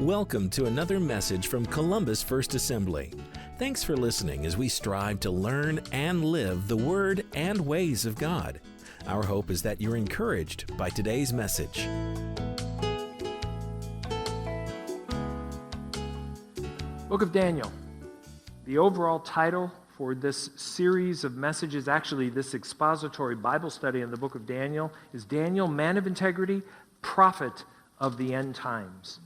Welcome to another message from Columbus First Assembly. Thanks for listening as we strive to learn and live the Word and ways of God. Our hope is that you're encouraged by today's message. Book of Daniel. The overall title for this series of messages, actually this expository Bible study in the book of Daniel, is Daniel, Man of Integrity, Prophet of the End Times.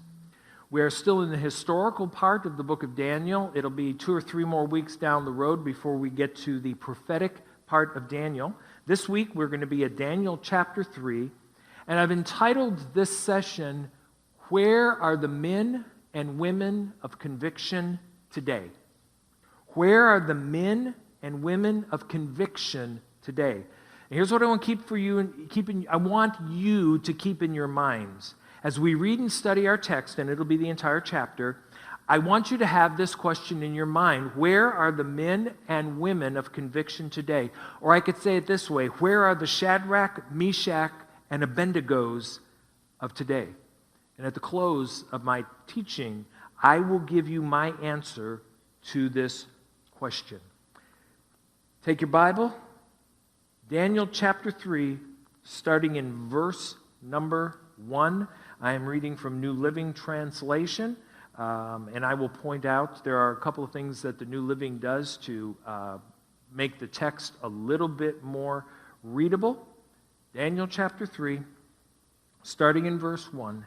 We are still in the historical part of the book of Daniel. It'll be 2 or 3 more weeks down the road before we get to the prophetic part of Daniel. This week we're going to be at Daniel chapter 3, and I've entitled this session, Where Are the Men and Women of Conviction Today? Where are the men and women of conviction today? And here's what I want to I want you to keep in your minds. As we read and study our text, and it'll be the entire chapter, I want you to have this question in your mind. Where are the men and women of conviction today? Or I could say it this way. Where are the Shadrach, Meshach, and Abednegos of today? And at the close of my teaching, I will give you my answer to this question. Take your Bible, Daniel chapter 3, starting in verse number 1. I am reading from New Living Translation, and I will point out there are a couple of things that the New Living does to make the text a little bit more readable. Daniel chapter 3, starting in verse 1.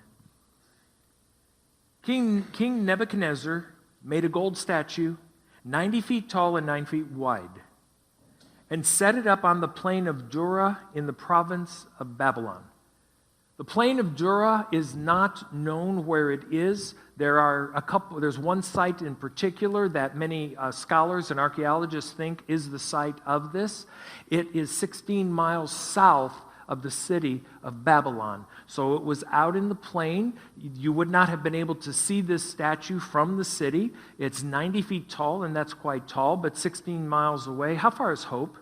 King Nebuchadnezzar made a gold statue 90 feet tall and 9 feet wide, and set it up on the plain of Dura in the province of Babylon. The plain of Dura is not known where it is. There's one site in particular that many scholars and archaeologists think is the site of this. It is 16 miles south of the city of Babylon. So it was out in the plain. You would not have been able to see this statue from the city. It's 90 feet tall, and that's quite tall, but 16 miles away. How far is Hope?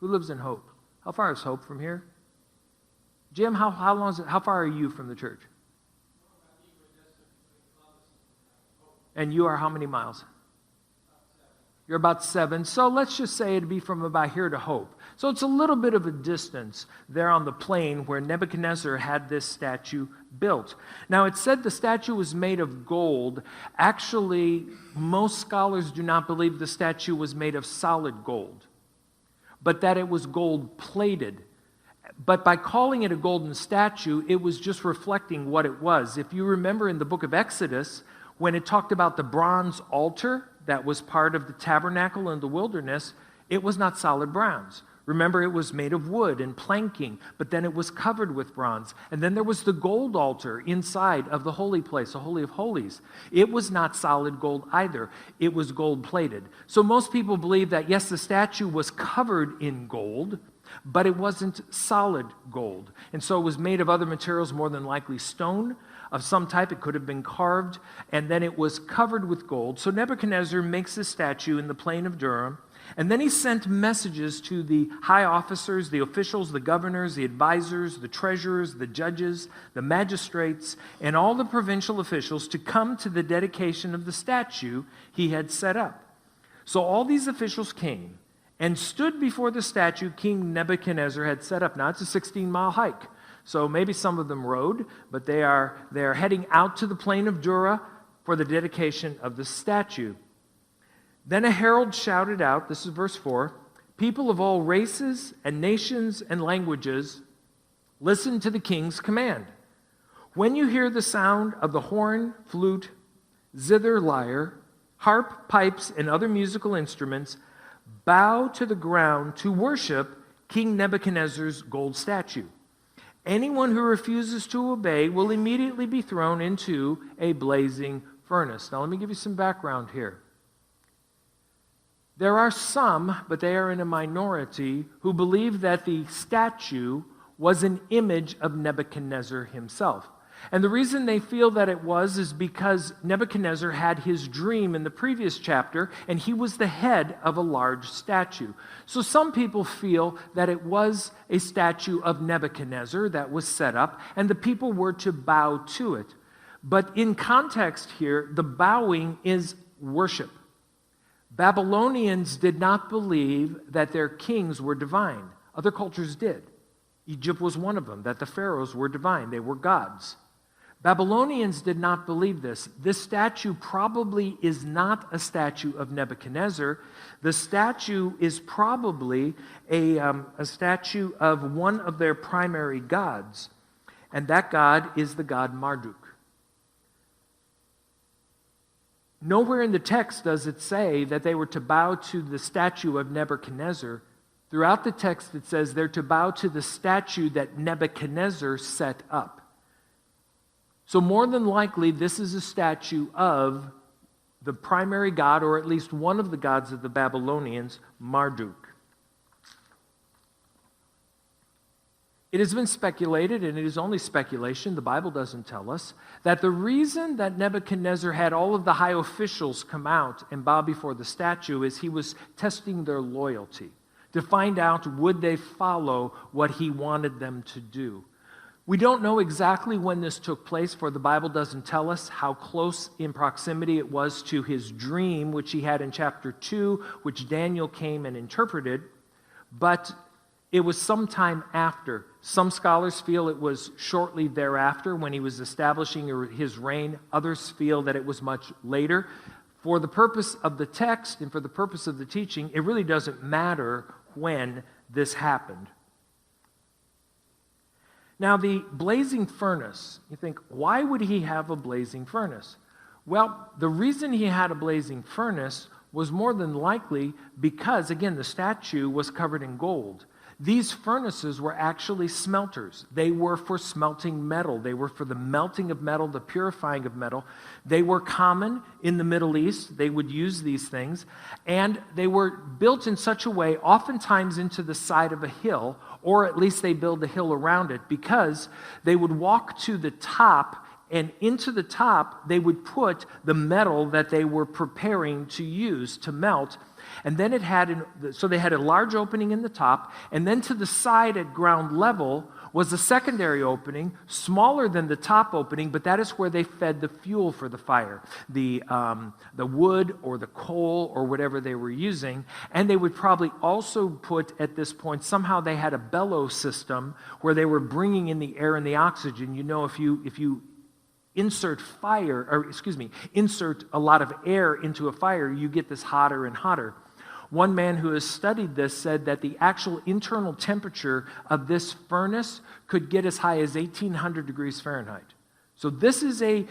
Who lives in Hope? How far is Hope from here? Jim, how far are you from the church? And you are how many miles? You're about 7. So let's just say it'd be from about here to Hope. So it's a little bit of a distance there on the plain where Nebuchadnezzar had this statue built. Now, it said the statue was made of gold. Actually, most scholars do not believe the statue was made of solid gold, but that it was gold-plated. But by calling it a golden statue, it was just reflecting what it was. If you remember in the book of Exodus, when it talked about the bronze altar that was part of the tabernacle in the wilderness, it was not solid bronze. Remember, it was made of wood and planking, but then it was covered with bronze. And then there was the gold altar inside of the holy place, the Holy of Holies. It was not solid gold either. It was gold-plated. So most people believe that, yes, the statue was covered in gold, but it wasn't solid gold. And so it was made of other materials, more than likely stone of some type. It could have been carved, and then it was covered with gold. So Nebuchadnezzar makes this statue in the plain of Dura, and then he sent messages to the high officers, the officials, the governors, the advisors, the treasurers, the judges, the magistrates, and all the provincial officials to come to the dedication of the statue he had set up. So all these officials came and stood before the statue King Nebuchadnezzar had set up. Now, it's a 16-mile hike, so maybe some of them rode, but they are heading out to the plain of Dura for the dedication of the statue. Then a herald shouted out, this is verse 4, "People of all races and nations and languages, listen to the king's command. When you hear the sound of the horn, flute, zither, lyre, harp, pipes, and other musical instruments, bow to the ground to worship King Nebuchadnezzar's gold statue. Anyone who refuses to obey will immediately be thrown into a blazing furnace." Now let me give you some background here. There are some, but they are in a minority, who believe that the statue was an image of Nebuchadnezzar himself. And the reason they feel that it was is because Nebuchadnezzar had his dream in the previous chapter, and he was the head of a large statue. So some people feel that it was a statue of Nebuchadnezzar that was set up, and the people were to bow to it. But in context here, the bowing is worship. Babylonians did not believe that their kings were divine. Other cultures did. Egypt was one of them, that the pharaohs were divine. They were gods. Babylonians did not believe this. This statue probably is not a statue of Nebuchadnezzar. The statue is probably a statue of one of their primary gods, and that god is the god Marduk. Nowhere in the text does it say that they were to bow to the statue of Nebuchadnezzar. Throughout the text it says they're to bow to the statue that Nebuchadnezzar set up. So more than likely, this is a statue of the primary god, or at least one of the gods of the Babylonians, Marduk. It has been speculated, and it is only speculation, the Bible doesn't tell us, that the reason that Nebuchadnezzar had all of the high officials come out and bow before the statue is he was testing their loyalty to find out would they follow what he wanted them to do. We don't know exactly when this took place, for the Bible doesn't tell us how close in proximity it was to his dream, which he had in chapter 2, which Daniel came and interpreted, but it was sometime after. Some scholars feel it was shortly thereafter when he was establishing his reign. Others feel that it was much later. For the purpose of the text and for the purpose of the teaching, it really doesn't matter when this happened. Now, the blazing furnace, you think, why would he have a blazing furnace? Well, the reason he had a blazing furnace was more than likely because, again, the statue was covered in gold. These furnaces were actually smelters. They were for smelting metal. They were for the melting of metal, the purifying of metal. They were common in the Middle East. They would use these things. And they were built in such a way, oftentimes into the side of a hill, or at least they build a hill around it, because they would walk to the top, and into the top they would put the metal that they were preparing to use to melt. And then so they had a large opening in the top, and then to the side at ground level was a secondary opening, smaller than the top opening, but that is where they fed the fuel for the fire, the wood or the coal or whatever they were using. And they would probably also put, at this point, somehow they had a bellow system where they were bringing in the air and the oxygen. You know, if you insert a lot of air into a fire, you get this hotter and hotter. One man who has studied this said that the actual internal temperature of this furnace could get as high as 1,800 degrees Fahrenheit. So this is a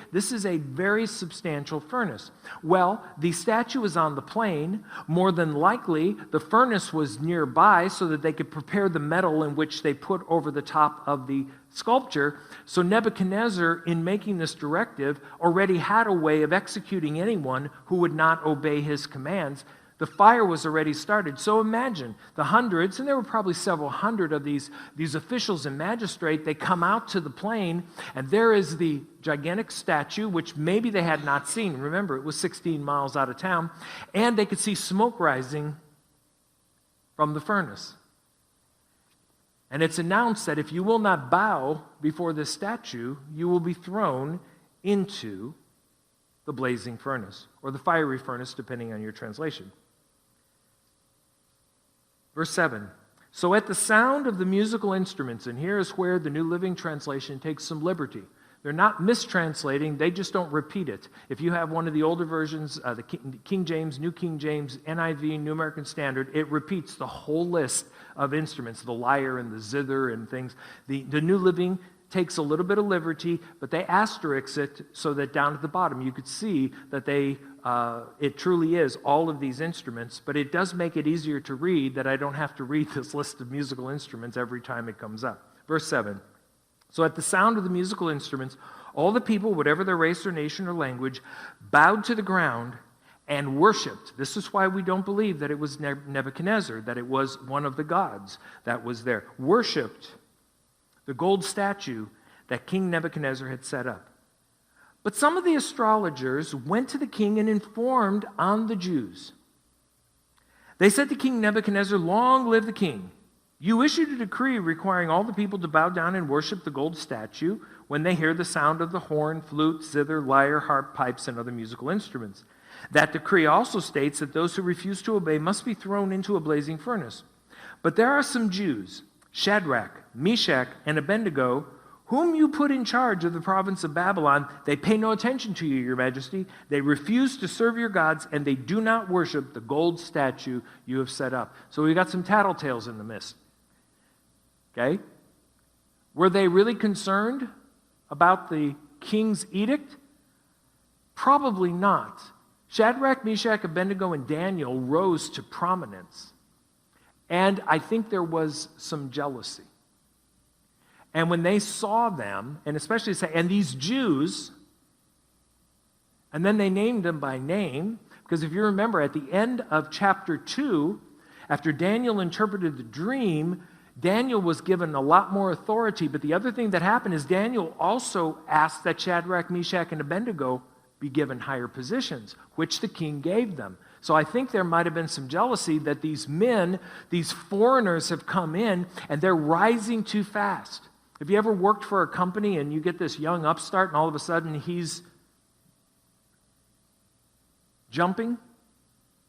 very substantial furnace. Well, the statue was on the plain. More than likely, the furnace was nearby so that they could prepare the metal in which they put over the top of the sculpture. So Nebuchadnezzar, in making this directive, already had a way of executing anyone who would not obey his commands. The fire was already started. So imagine the hundreds, and there were probably several hundred of these officials and magistrates. They come out to the plain, and there is the gigantic statue, which maybe they had not seen. Remember, it was 16 miles out of town, and they could see smoke rising from the furnace. And it's announced that if you will not bow before this statue, you will be thrown into the blazing furnace, or the fiery furnace, depending on your translation. Verse 7, so at the sound of the musical instruments, and here is where the New Living Translation takes some liberty. They're not mistranslating, they just don't repeat it. If you have one of the older versions, the King James, New King James, NIV, New American Standard, it repeats the whole list of instruments, the lyre and the zither and things. The New Living takes a little bit of liberty, but they asterisk it so that down at the bottom you could see that it truly is all of these instruments, but it does make it easier to read that I don't have to read this list of musical instruments every time it comes up. Verse 7, so at the sound of the musical instruments, all the people, whatever their race or nation or language, bowed to the ground and worshipped. This is why we don't believe that it was Nebuchadnezzar, that it was one of the gods that was there. Worshipped the gold statue that King Nebuchadnezzar had set up. But some of the astrologers went to the king and informed on the Jews. They said to King Nebuchadnezzar, long live the king. You issued a decree requiring all the people to bow down and worship the gold statue when they hear the sound of the horn, flute, zither, lyre, harp, pipes, and other musical instruments. That decree also states that those who refuse to obey must be thrown into a blazing furnace. But there are some Jews, Shadrach, Meshach, and Abednego, whom you put in charge of the province of Babylon. They pay no attention to you, your majesty. They refuse to serve your gods, and they do not worship the gold statue you have set up. So we got some tattletales in the midst. Okay? Were they really concerned about the king's edict? Probably not. Shadrach, Meshach, Abednego, and Daniel rose to prominence. And I think there was some jealousy. And when they saw them, and especially say, and these Jews, and then they named them by name, because if you remember at the end of chapter 2, after Daniel interpreted the dream, Daniel was given a lot more authority, but the other thing that happened is Daniel also asked that Shadrach, Meshach, and Abednego be given higher positions, which the king gave them. So I think there might have been some jealousy that these men, these foreigners have come in, and they're rising too fast. Have you ever worked for a company and you get this young upstart and all of a sudden he's jumping?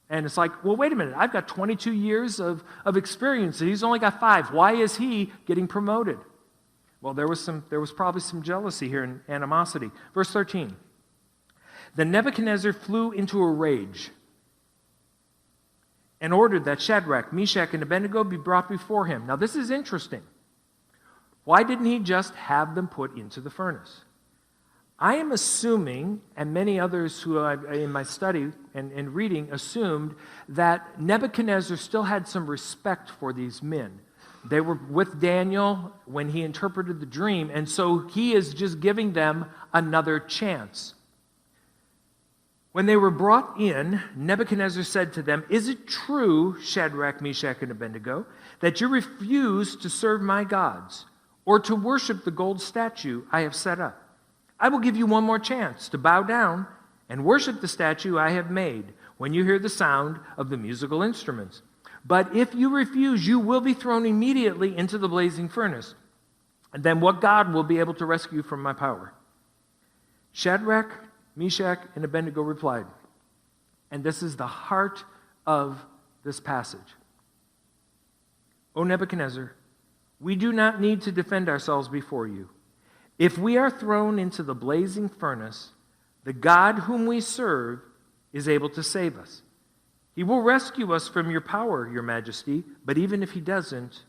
And it's like, well, wait a minute, I've got 22 years of experience and he's only got 5. Why is he getting promoted? Well, there was probably some jealousy here and animosity. Verse 13. Then Nebuchadnezzar flew into a rage and ordered that Shadrach, Meshach, and Abednego be brought before him. Now, this is interesting. Why didn't he just have them put into the furnace? I am assuming, and many others who in my study and reading assumed, that Nebuchadnezzar still had some respect for these men. They were with Daniel when he interpreted the dream, and so he is just giving them another chance. When they were brought in, Nebuchadnezzar said to them, "Is it true, Shadrach, Meshach, and Abednego, that you refuse to serve my gods or to worship the gold statue I have set up? I will give you one more chance to bow down and worship the statue I have made when you hear the sound of the musical instruments. But if you refuse, you will be thrown immediately into the blazing furnace. And then what God will be able to rescue you from my power?" Shadrach, Meshach, and Abednego replied, and this is the heart of this passage. "O Nebuchadnezzar, we do not need to defend ourselves before you. If we are thrown into the blazing furnace, the God whom we serve is able to save us. He will rescue us from your power, your majesty, but even if he doesn't,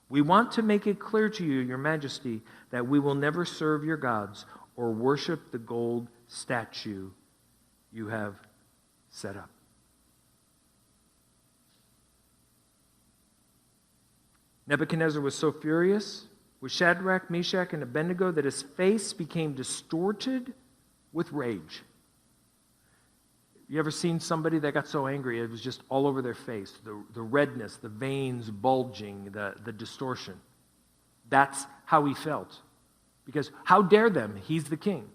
we want to make it clear to you, your majesty, that we will never serve your gods or worship the gold statue you have set up." Nebuchadnezzar was so furious with Shadrach, Meshach, and Abednego that his face became distorted with rage. You ever seen somebody that got so angry it was just all over their face? The redness, the veins bulging, the distortion. That's how he felt. Because how dare them? He's the king.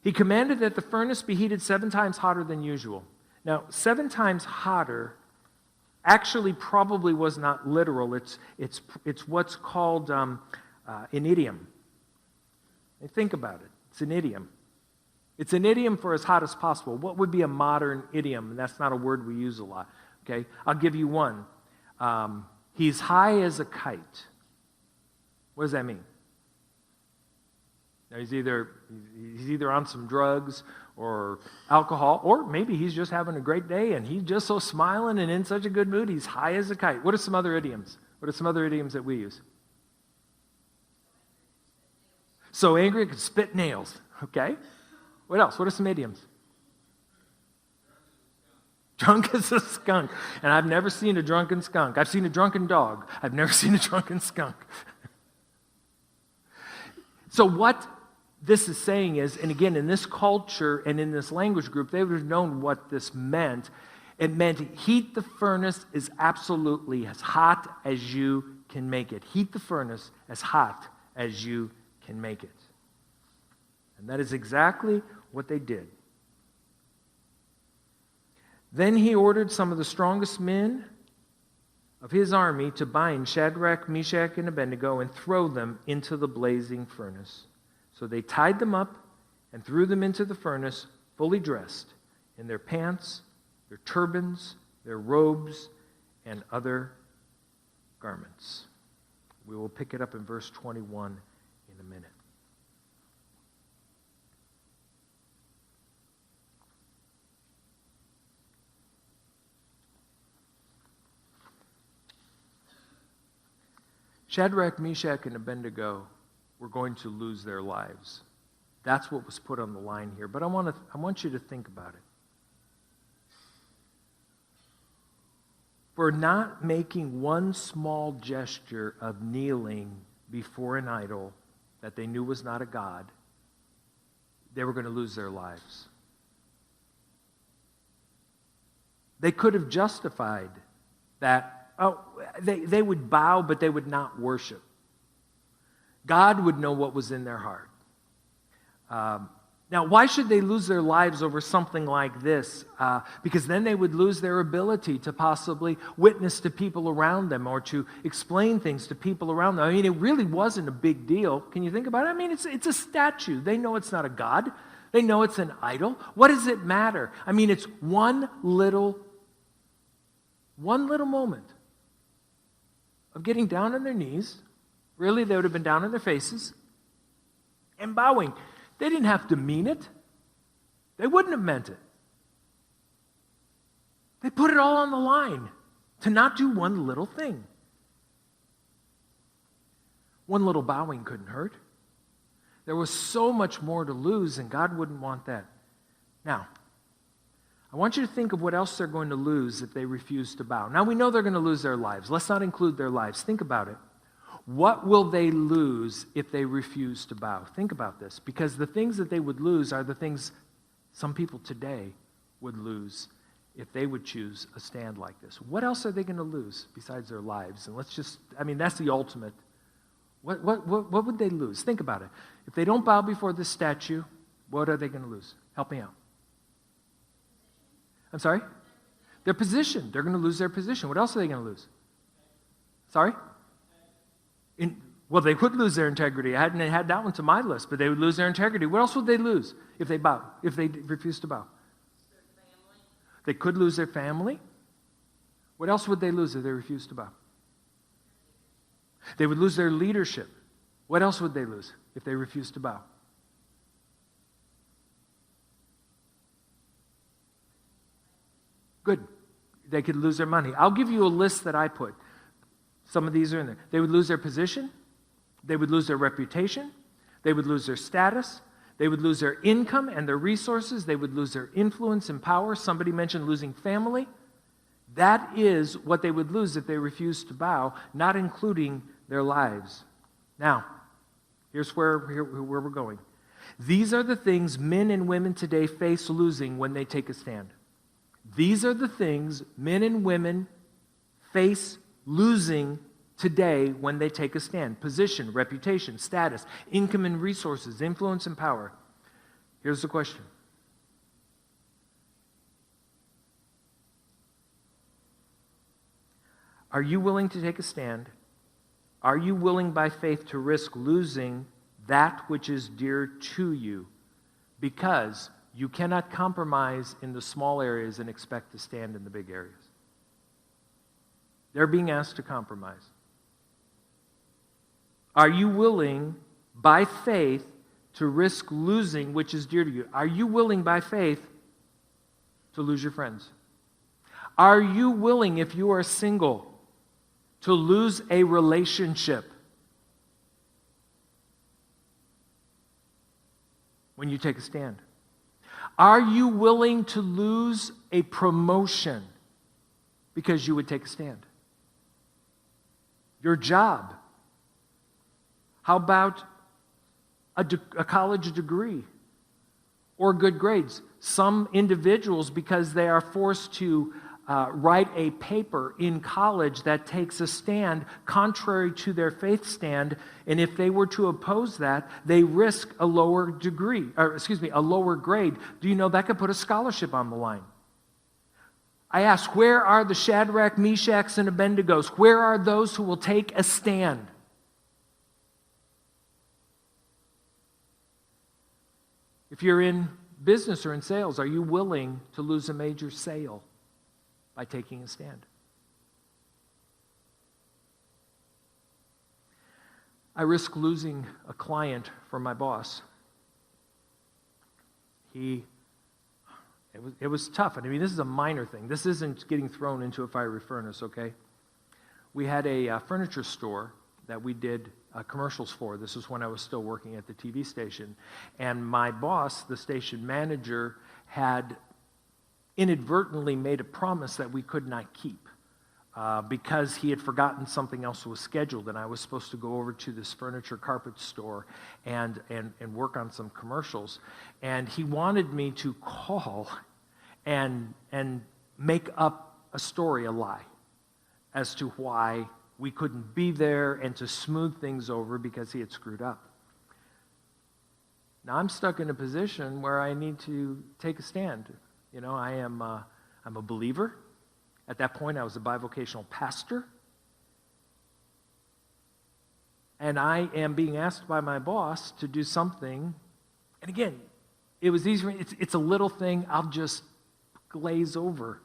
He commanded that the furnace be heated 7 times hotter than usual. Now, 7 times hotter actually probably was not literal. It's what's called an idiom. And think about it. It's an idiom. It's an idiom for as hot as possible. What would be a modern idiom? And that's not a word we use a lot. Okay, I'll give you one. He's high as a kite. What does that mean? Now, he's either on some drugs or alcohol, or maybe he's just having a great day and he's just so smiling and in such a good mood, he's high as a kite. What are some other idioms? What are some other idioms that we use? So angry it could spit nails. Okay. What else? What are some idioms? Drunk as a skunk. And I've never seen a drunken skunk. I've seen a drunken dog. I've never seen a drunken skunk. So what this is saying is, and again, in this culture and in this language group, they would have known what this meant. It meant heat the furnace is absolutely as hot as you can make it. Heat the furnace as hot as you can make it. And that is exactly what they did. Then he ordered some of the strongest men of his army to bind Shadrach, Meshach, and Abednego and throw them into the blazing furnace. So they tied them up and threw them into the furnace, fully dressed, in their pants, their turbans, their robes, and other garments. We will pick it up in verse 21 in a minute. Shadrach, Meshach, and Abednego were going to lose their lives. That's what was put on the line here. But I want you to think about it. For not making one small gesture of kneeling before an idol that they knew was not a god, they were going to lose their lives. They could have justified that, they would bow, but they would not worship. God would know what was in their heart. Now, why should they lose their lives over something like this? Because then they would lose their ability to possibly witness to people around them or to explain things to people around them. I mean, it really wasn't a big deal. Can you think about it? I mean, it's a statue. They know it's not a god. They know it's an idol. What does it matter? I mean, it's one little moment of getting down on their knees. Really, they would have been down on their faces and bowing. They didn't have to mean it. They wouldn't have meant it. They put it all on the line to not do one little thing. One little bowing couldn't hurt. There was so much more to lose, and God wouldn't want that. Now, I want you to think of what else they're going to lose if they refuse to bow. Now, we know they're going to lose their lives. Let's not include their lives. Think about it. What will they lose if they refuse to bow? Think about this, because the things that they would lose are the things some people today would lose if they would choose a stand like this. What else are they going to lose besides their lives? And that's the ultimate. What would they lose? Think about it. If they don't bow before this statue, what are they going to lose? Help me out. I'm sorry? Their position. They're going to lose their position. What else are they going to lose? Sorry? Well, they could lose their integrity. I hadn't had that one to my list, but they would lose their integrity. What else would they lose if they refuse to bow? They could lose their family. What else would they lose if they refused to bow? They would lose their leadership. What else would they lose if they refused to bow? Good. They could lose their money. I'll give you a list that I put. Some of these are in there. They would lose their position. They would lose their reputation. They would lose their status. They would lose their income and their resources. They would lose their influence and power. Somebody mentioned losing family. That is what they would lose if they refused to bow, not including their lives. Now, here's where we're going. These are the things men and women today face losing when they take a stand. These are the things men and women face losing today when they take a stand. Position, reputation, status, income and resources, influence and power. Here's the question. Are you willing to take a stand? Are you willing by faith to risk losing that which is dear to you? Because you cannot compromise in the small areas and expect to stand in the big areas. They're being asked to compromise. Are you willing by faith to risk losing which is dear to you? Are you willing by faith to lose your friends? Are you willing, if you are single, to lose a relationship when you take a stand? Are you willing to lose a promotion because you would take a stand? Your job? How about a college degree or good grades? Some individuals, because they are forced to write a paper in college that takes a stand contrary to their faith stand, and if they were to oppose that, they risk a lower grade. Do you know that could put a scholarship on the line? I ask, where are the Shadrach, Meshachs, and Abednegos? Where are those who will take a stand? If you're in business or in sales, are you willing to lose a major sale by taking a stand? I risked losing a client for my boss. It was tough. I mean, this is a minor thing. This isn't getting thrown into a fiery furnace, okay? We had a furniture store that we did commercials for. This was when I was still working at the TV station. And my boss, the station manager, had inadvertently made a promise that we could not keep because he had forgotten something else was scheduled, and I was supposed to go over to this furniture carpet store and work on some commercials. And he wanted me to call and make up a story, a lie, as to why we couldn't be there and to smooth things over because he had screwed up. Now I'm stuck in a position where I need to take a stand. You know, I'm a believer. At that point, I was a bivocational pastor. And I am being asked by my boss to do something. And again, it was easy. It's a little thing I'll just glaze over.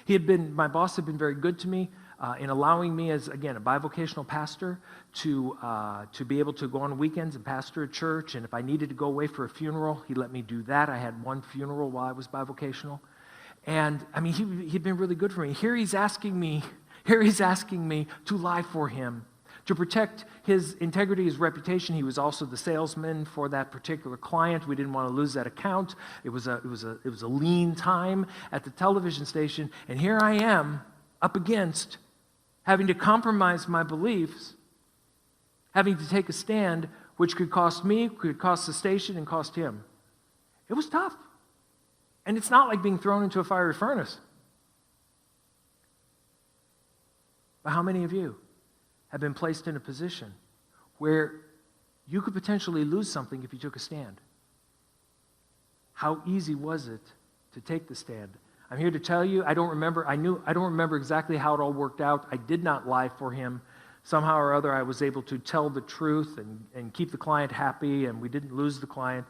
My boss had been very good to me in allowing me as, again, a bivocational pastor to be able to go on weekends and pastor a church. And if I needed to go away for a funeral, he let me do that. I had one funeral while I was bivocational. And, I mean, he'd been really good for me. Here he's asking me to lie for him, to protect his integrity, his reputation. He was also the salesman for that particular client. We didn't want to lose that account. It was a lean time at the television station. And here I am up against having to compromise my beliefs, having to take a stand, which could cost me, could cost the station, and cost him. It was tough. And it's not like being thrown into a fiery furnace. But how many of you have been placed in a position where you could potentially lose something if you took a stand? How easy was it to take the stand? I'm here to tell you, I don't remember exactly how it all worked out. I did not lie for him. Somehow or other, I was able to tell the truth and keep the client happy, and we didn't lose the client.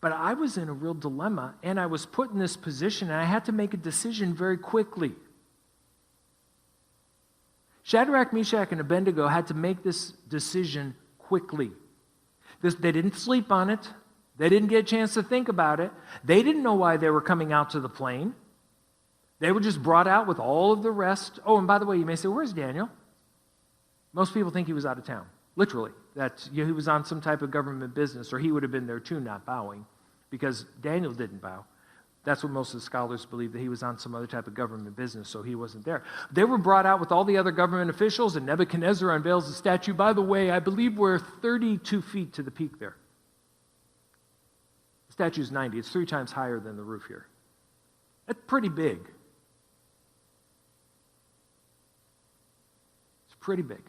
But I was in a real dilemma, and I was put in this position, and I had to make a decision very quickly. Shadrach, Meshach, and Abednego had to make this decision quickly. They didn't sleep on it. They didn't get a chance to think about it. They didn't know why they were coming out to the plane. They were just brought out with all of the rest. Oh, and by the way, you may say, where's Daniel? Most people think he was out of town, literally. That he was on some type of government business, or he would have been there too, not bowing, because Daniel didn't bow. That's what most of the scholars believe, that he was on some other type of government business, so he wasn't there. They were brought out with all the other government officials, and Nebuchadnezzar unveils the statue. By the way, I believe we're 32 feet to the peak there. The statue's 90. It's 3 times higher than the roof here. That's pretty big. It's pretty big.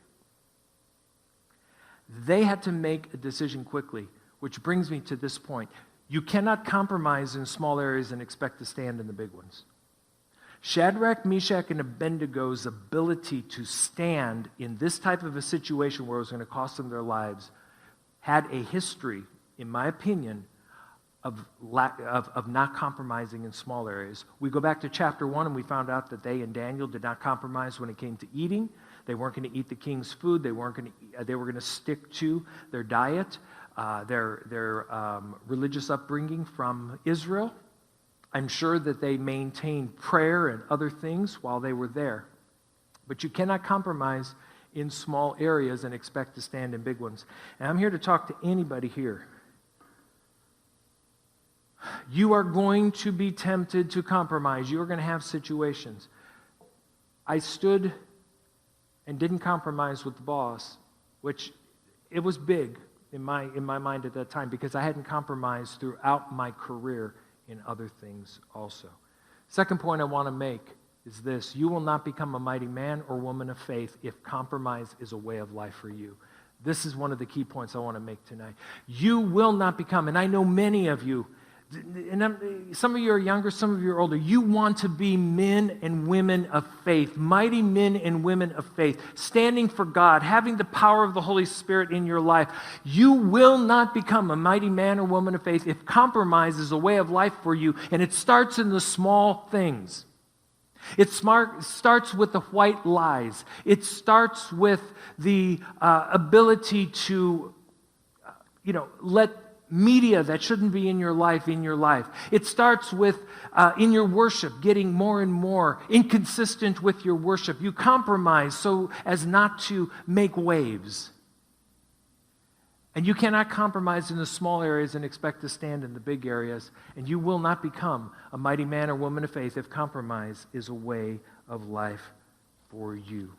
They had to make a decision quickly, which brings me to this point. You cannot compromise in small areas and expect to stand in the big ones. Shadrach, Meshach, and Abednego's ability to stand in this type of a situation where it was going to cost them their lives had a history, in my opinion, of not compromising in small areas. We go back to chapter 1 and we found out that they and Daniel did not compromise when it came to eating. They weren't going to eat the king's food. They were going to stick to their diet, their religious upbringing from Israel. I'm sure that they maintained prayer and other things while they were there. But you cannot compromise in small areas and expect to stand in big ones. And I'm here to talk to anybody here. You are going to be tempted to compromise. You're going to have situations. I stood and didn't compromise with the boss, which it was big in my mind at that time, because I hadn't compromised throughout my career in other things also. Second point I want to make is this: you will not become a mighty man or woman of faith if compromise is a way of life for you. This is one of the key points I want to make tonight. You will not become, and I know many of you, And some of you are younger, some of you are older. You want to be men and women of faith, mighty men and women of faith, standing for God, having the power of the Holy Spirit in your life. You will not become a mighty man or woman of faith if compromise is a way of life for you, and it starts in the small things. It starts with the white lies. It starts with the ability to, let media that shouldn't be in your life. It starts with, in your worship, getting more and more inconsistent with your worship. You compromise so as not to make waves. And you cannot compromise in the small areas and expect to stand in the big areas. And you will not become a mighty man or woman of faith if compromise is a way of life for you.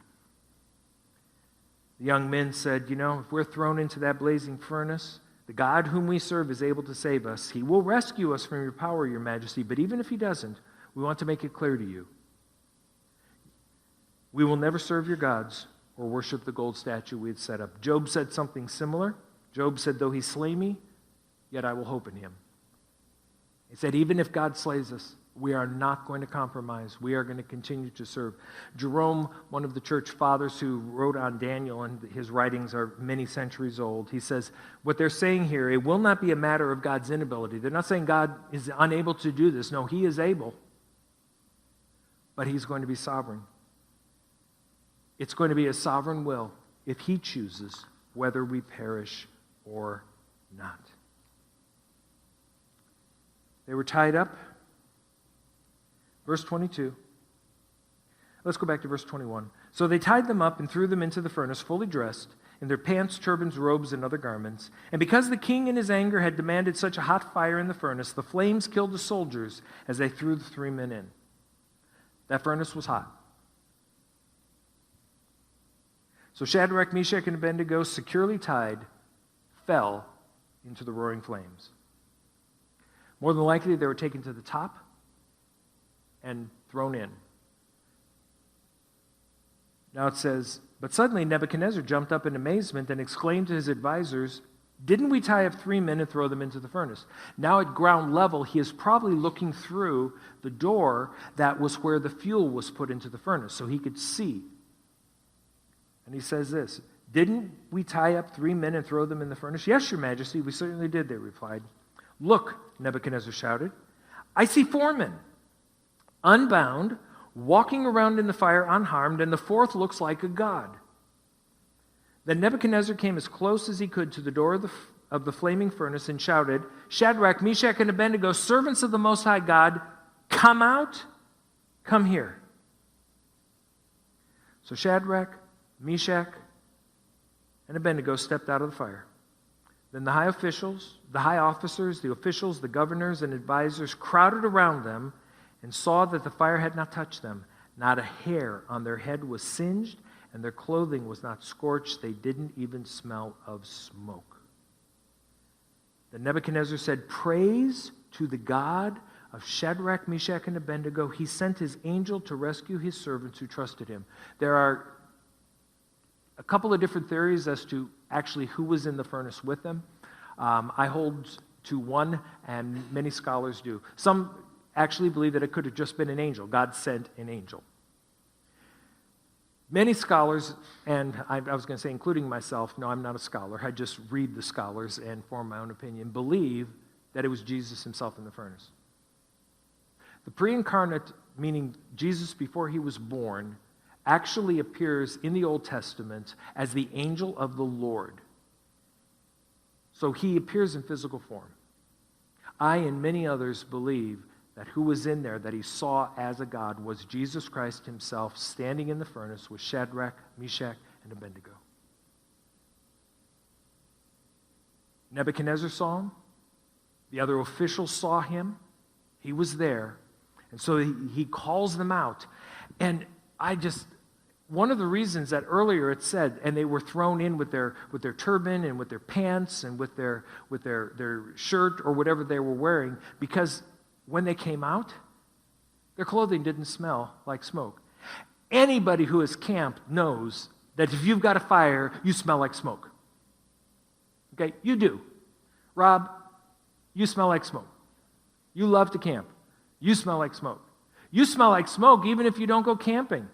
The young men said, if we're thrown into that blazing furnace, the God whom we serve is able to save us. He will rescue us from your power, your majesty. But even if he doesn't, we want to make it clear to you. We will never serve your gods or worship the gold statue we had set up. Job said something similar. Job said, though he slay me, yet I will hope in him. He said, even if God slays us, we are not going to compromise. We are going to continue to serve. Jerome, one of the church fathers who wrote on Daniel, and his writings are many centuries old, he says, what they're saying here, it will not be a matter of God's inability. They're not saying God is unable to do this. No, he is able. But he's going to be sovereign. It's going to be a sovereign will if he chooses whether we perish or not. They were tied up. Verse 22. Let's go back to verse 21. So they tied them up and threw them into the furnace, fully dressed, in their pants, turbans, robes, and other garments. And because the king in his anger had demanded such a hot fire in the furnace, the flames killed the soldiers as they threw the 3 men in. That furnace was hot. So Shadrach, Meshach, and Abednego, securely tied, fell into the roaring flames. More than likely, they were taken to the top and thrown in. Now it says, but suddenly Nebuchadnezzar jumped up in amazement and exclaimed to his advisors, didn't we tie up 3 men and throw them into the furnace? Now at ground level, he is probably looking through the door that was where the fuel was put into the furnace, so he could see. And he says this, didn't we tie up 3 men and throw them in the furnace? Yes, your majesty, we certainly did, they replied. Look, Nebuchadnezzar shouted, I see 4 men, unbound, walking around in the fire unharmed, and the 4th looks like a god. Then Nebuchadnezzar came as close as he could to the door of the flaming furnace and shouted, Shadrach, Meshach, and Abednego, servants of the Most High God, come out, come here. So Shadrach, Meshach, and Abednego stepped out of the fire. Then the high officers, the officials, the governors, and advisors crowded around them and saw that the fire had not touched them. Not a hair on their head was singed, and their clothing was not scorched. They didn't even smell of smoke. Then Nebuchadnezzar said, praise to the God of Shadrach, Meshach, and Abednego. He sent his angel to rescue his servants who trusted him. There are a couple of different theories as to actually who was in the furnace with them. I hold to one, and many scholars do. Some actually believe that it could have just been an angel. God sent an angel. Many scholars, and I was going to say including myself, no, I'm not a scholar, I just read the scholars and form my own opinion, believe that it was Jesus himself in the furnace. The pre-incarnate, meaning Jesus before he was born, actually appears in the Old Testament as the angel of the Lord. So he appears in physical form. I and many others believe that who was in there that he saw as a God was Jesus Christ himself standing in the furnace with Shadrach, Meshach, and Abednego. Nebuchadnezzar saw him. The other officials saw him. He was there. And so he calls them out. And one of the reasons that earlier it said, and they were thrown in with their turban and with their pants and with their shirt or whatever they were wearing, because when they came out, their clothing didn't smell like smoke. Anybody who has camped knows that if you've got a fire, you smell like smoke. Okay, you do. Rob, you smell like smoke. You love to camp. You smell like smoke. You smell like smoke even if you don't go camping.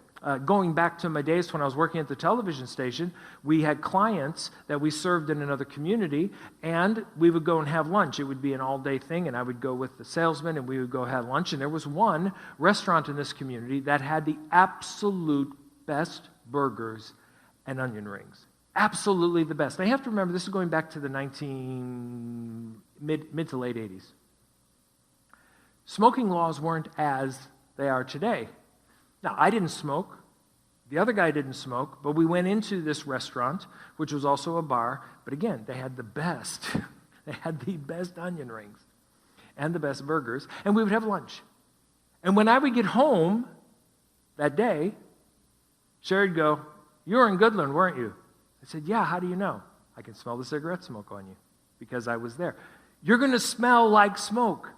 Going back to my days when I was working at the television station, we had clients that we served in another community, and we would go and have lunch. It would be an all-day thing, and I would go with the salesman, and we would go have lunch. And there was one restaurant in this community that had the absolute best burgers and onion rings. Absolutely the best. Now, you have to remember, this is going back to the mid to late 80s. Smoking laws weren't as they are today. Now, I didn't smoke. The other guy didn't smoke, but we went into this restaurant, which was also a bar. But again, they had the best. They had the best onion rings and the best burgers, and we would have lunch. And when I would get home that day, Sherry'd go, "You were in Goodland, weren't you?" I said, "Yeah, how do you know?" "I can smell the cigarette smoke on you because I was there." You're going to smell like smoke.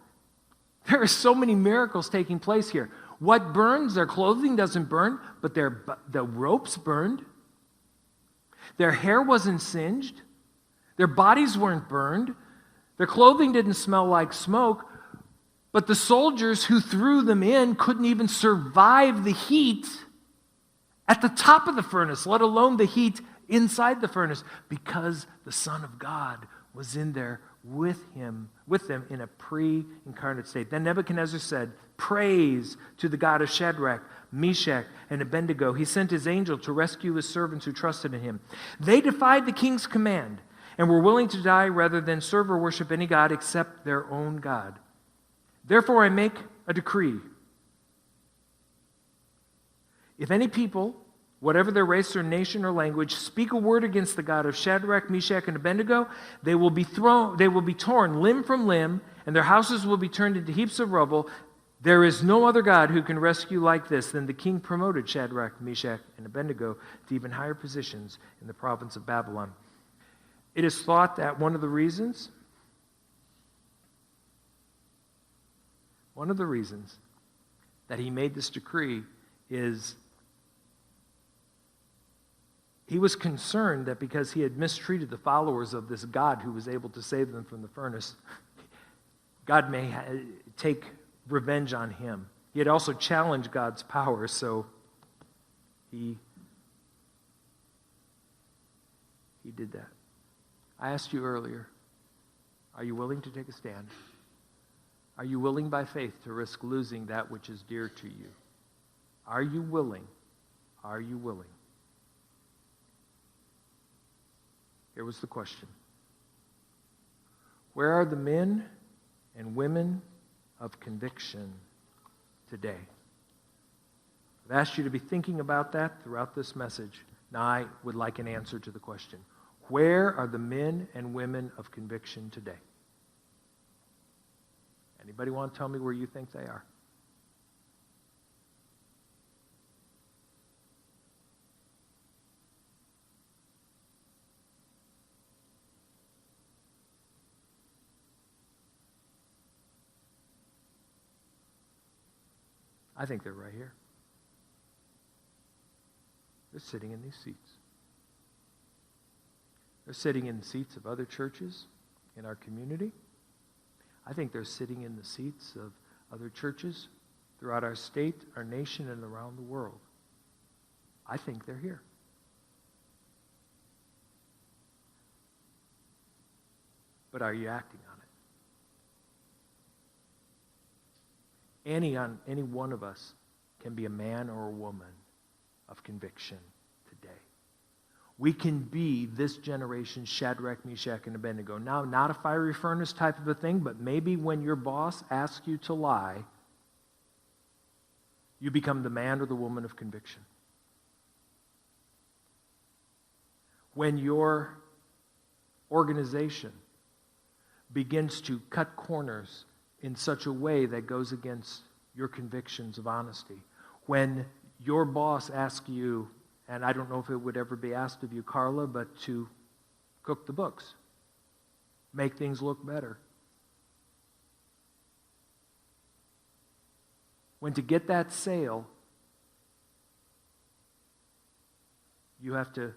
There are so many miracles taking place here. What burns? Their clothing doesn't burn, but the ropes burned. Their hair wasn't singed. Their bodies weren't burned. Their clothing didn't smell like smoke, but the soldiers who threw them in couldn't even survive the heat at the top of the furnace, let alone the heat inside the furnace, because the Son of God was in there with them in a pre-incarnate state. Then Nebuchadnezzar said, "Praise to the God of Shadrach, Meshach, and Abednego. He sent his angel to rescue his servants who trusted in him. They defied the king's command and were willing to die rather than serve or worship any god except their own God. Therefore I make a decree. If any people, whatever their race or nation or language, speak a word against the God of Shadrach, Meshach, and Abednego, they will be torn limb from limb, and their houses will be turned into heaps of rubble. There is no other God who can rescue like this." Then the king promoted Shadrach, Meshach, and Abednego to even higher positions in the province of Babylon. It is thought that one of the reasons that he made this decree is he was concerned that because he had mistreated the followers of this God who was able to save them from the furnace, God may take revenge on him. He had also challenged God's power, so he did that. I asked you earlier, are you willing to take a stand? Are you willing by faith to risk losing that which is dear to you? Are you willing? Are you willing? Here was the question. Where are the men and women of conviction today? I've asked you to be thinking about that throughout this message. Now I would like an answer to the question. Where are the men and women of conviction today? Anybody want to tell me where you think they are? I think they're right here. They're sitting in these seats. They're sitting in the seats of other churches in our community. I think they're sitting in the seats of other churches throughout our state, our nation, and around the world. I think they're here. But are you acting on it? Any one of us can be a man or a woman of conviction today. We can be this generation's Shadrach, Meshach, and Abednego. Now, not a fiery furnace type of a thing, but maybe when your boss asks you to lie, you become the man or the woman of conviction. When your organization begins to cut corners in such a way that goes against your convictions of honesty. When your boss asks you, and I don't know if it would ever be asked of you, Carla, but to cook the books, make things look better. When to get that sale, you have to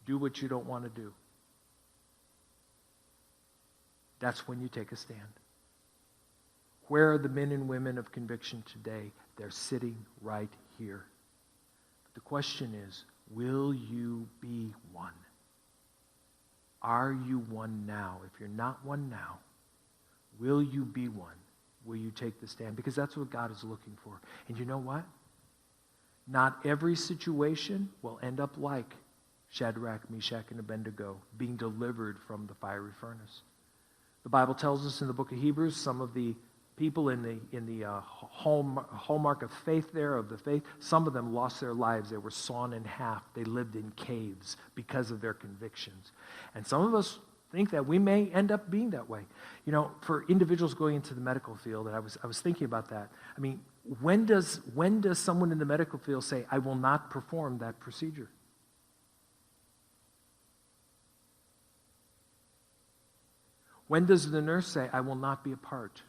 do what you don't want to do. That's when you take a stand. Where are the men and women of conviction today? They're sitting right here. But the question is, will you be one? Are you one now? If you're not one now, will you be one? Will you take the stand? Because that's what God is looking for. And you know what? Not every situation will end up like Shadrach, Meshach, and Abednego being delivered from the fiery furnace. The Bible tells us in the book of Hebrews, some of the people in the hallmark of faith there, of the faith, some of them lost their lives. They were sawn in half. They lived in caves because of their convictions. And some of us think that we may end up being that way. You know, for individuals going into the medical field, and I was thinking about that. I mean, when does someone in the medical field say, I will not perform that procedure? When does the nurse say, I will not be a part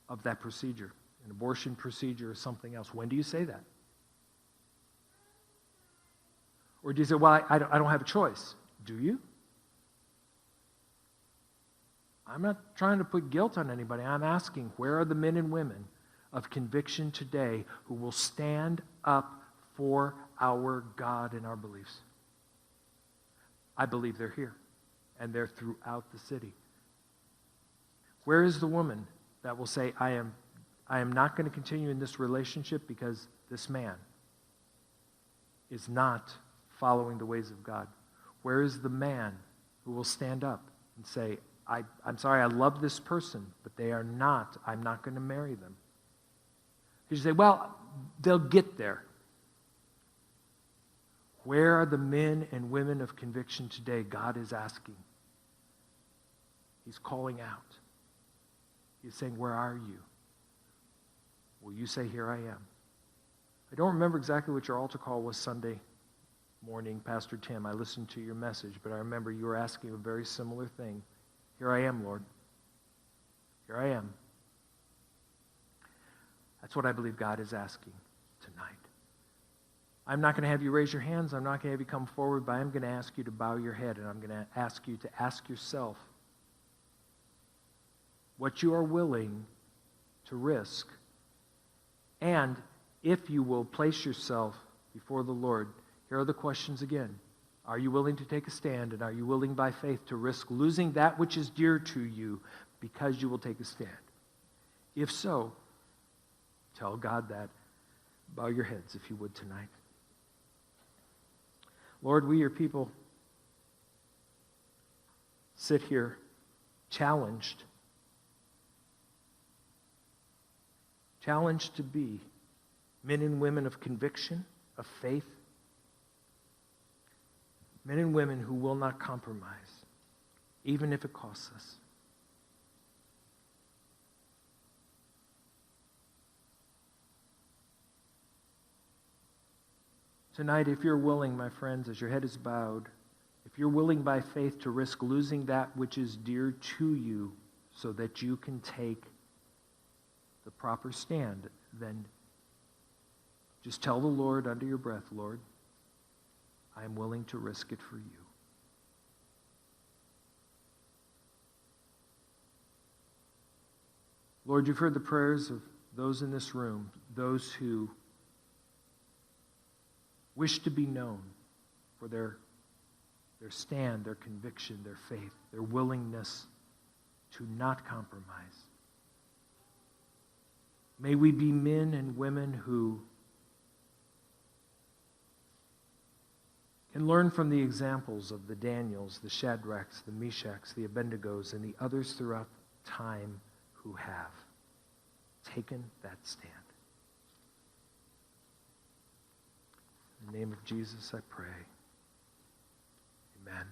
of that procedure, an abortion procedure or something else? When do you say that? Or do you say, well, I don't have a choice? Do you? I'm not trying to put guilt on anybody. I'm asking, where are the men and women of conviction today who will stand up for our God and our beliefs? I believe they're here, and they're throughout the city. Where is the woman that will say, I am not going to continue in this relationship because this man is not following the ways of God? Where is the man who will stand up and say, I'm sorry, I love this person, but I'm not going to marry them? Because you say, well, they'll get there. Where are the men and women of conviction today? God is asking. He's calling out. He's saying, where are you? Will you say, here I am? I don't remember exactly what your altar call was Sunday morning, Pastor Tim. I listened to your message, but I remember you were asking a very similar thing. Here I am, Lord. Here I am. That's what I believe God is asking tonight. I'm not going to have you raise your hands. I'm not going to have you come forward, but I'm going to ask you to bow your head, and I'm going to ask you to ask yourself what you are willing to risk. And if you will place yourself before the Lord, here are the questions again. Are you willing to take a stand, and are you willing by faith to risk losing that which is dear to you because you will take a stand? If so, tell God that. Bow your heads if you would tonight. Lord, we, your people, sit here challenged to be men and women of conviction, of faith, men and women who will not compromise, even if it costs us. Tonight, if you're willing, my friends, as your head is bowed, if you're willing by faith to risk losing that which is dear to you so that you can take the proper stand, then just tell the Lord under your breath, Lord, I am willing to risk it for you. Lord, you've heard the prayers of those in this room, those who wish to be known for their stand, their conviction, their faith, their willingness to not compromise. May we be men and women who can learn from the examples of the Daniels, the Shadrachs, the Meshachs, the Abednegos, and the others throughout time who have taken that stand. In the name of Jesus, I pray. Amen.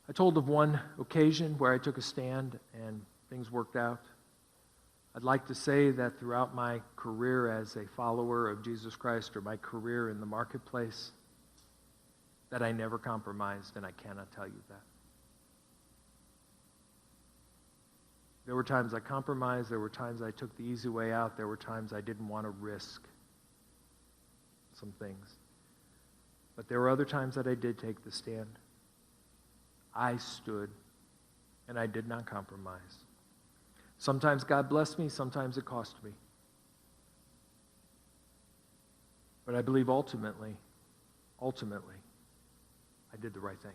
I told of one occasion where I took a stand and things worked out. I'd like to say that throughout my career as a follower of Jesus Christ, or my career in the marketplace, that I never compromised, and I cannot tell you that. There were times I compromised. There were times I took the easy way out. There were times I didn't want to risk some things. But there were other times that I did take the stand. I stood. and I did not compromise. Sometimes God blessed me, sometimes it cost me. But I believe ultimately, I did the right thing.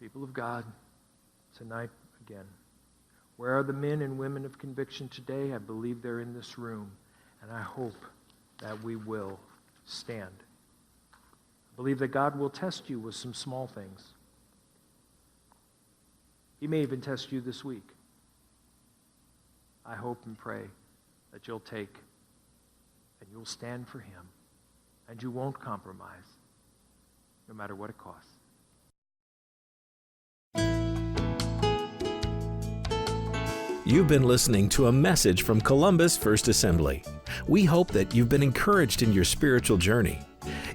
People of God, tonight again, where are the men and women of conviction today? I believe they're in this room, and I hope that we will stand. I believe that God will test you with some small things. He may even test you this week. I hope and pray that you'll take and you'll stand for him, and you won't compromise, no matter what it costs. You've been listening to a message from Columbus First Assembly. We hope that you've been encouraged in your spiritual journey.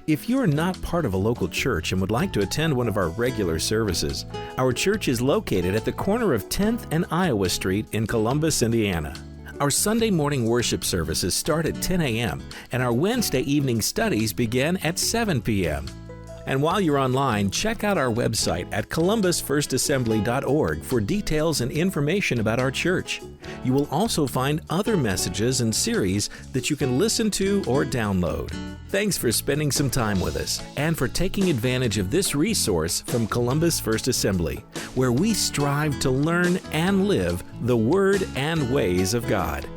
If you are not part of a local church and would like to attend one of our regular services, our church is located at the corner of 10th and Iowa Street in Columbus, Indiana. Our Sunday morning worship services start at 10 a.m. and our Wednesday evening studies begin at 7 p.m. And while you're online, check out our website at columbusfirstassembly.org for details and information about our church. You will also find other messages and series that you can listen to or download. Thanks for spending some time with us and for taking advantage of this resource from Columbus First Assembly, where we strive to learn and live the Word and ways of God.